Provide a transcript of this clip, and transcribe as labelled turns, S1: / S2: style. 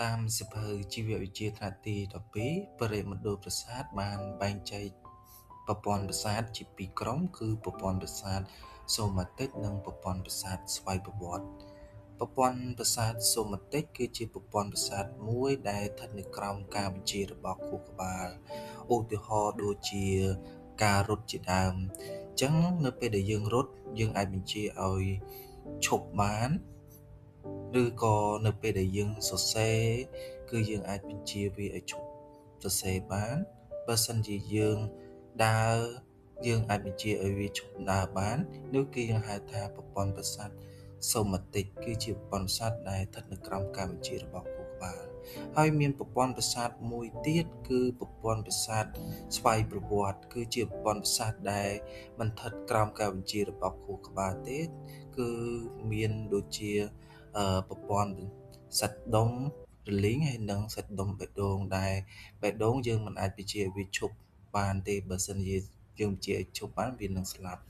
S1: តាមសៀវភៅជីវវិទ្យាថ្នាក់ទី12បរិមណ្ឌលប្រាសាទបានបែងចែកប្រព័ន្ធប្រាសាទជាពីរក្រុមគឺប្រព័ន្ធប្រាសាទសូម៉ាទិកនិងប្រព័ន្ធប្រាសាទស្វ័យប្រវត្តិប្រព័ន្ធប្រាសាទសូម៉ាទិកគឺជាប្រព័ន្ធប្រាសាទមួយដែលស្ថិតនៅក្រោមការបញ្ជារបស់ខួរក្បាលឧទាហរណ៍ដូចជាការរត់ជាដើមអញ្ចឹងនៅពេលដែលយើងរត់យើងអាចបញ្ជាឲ្យឈប់បានឬក៏នៅពេលដែលយើងសរសេរគឺយើងអាចបញ្ជាវាឲ្យឈប់សរសេរបានបើសិនជាយើងដើរយើងអាចបញ្ជាឲ្យវាឈប់ដើរបាននោះគឺយើងហៅថាប្រព័ន្ធប្រសាទសូម៉ាទិកគឺជាប្រព័ន្ធប្រសាទដែលស្ថិតនៅក្រោមការបញ្ជារបស់ខួរក្បាលហើយមានប្រព័ន្ធប្រសាទមួយទៀតគឺប្រព័ន្ធប្រសាទស្វ័យប្រវត្តិគឺជាប្រព័ន្ធប្រសាទដែលមិនស្ថិតក្រោមការបញ្ជារបស់ខួរក្បាលទេគឺមានដូចជាប្រព័ន្ធសាច់ដុំរលីងហើយនិងសាច់ដុំបេះដូងដែលបេះដូងយើងមិនអាចបញ្ជាឲ្យវាឈប់បានទេបើសិនជាយើងបញ្ជាឲ្យឈប់បានវានឹងស្លាប់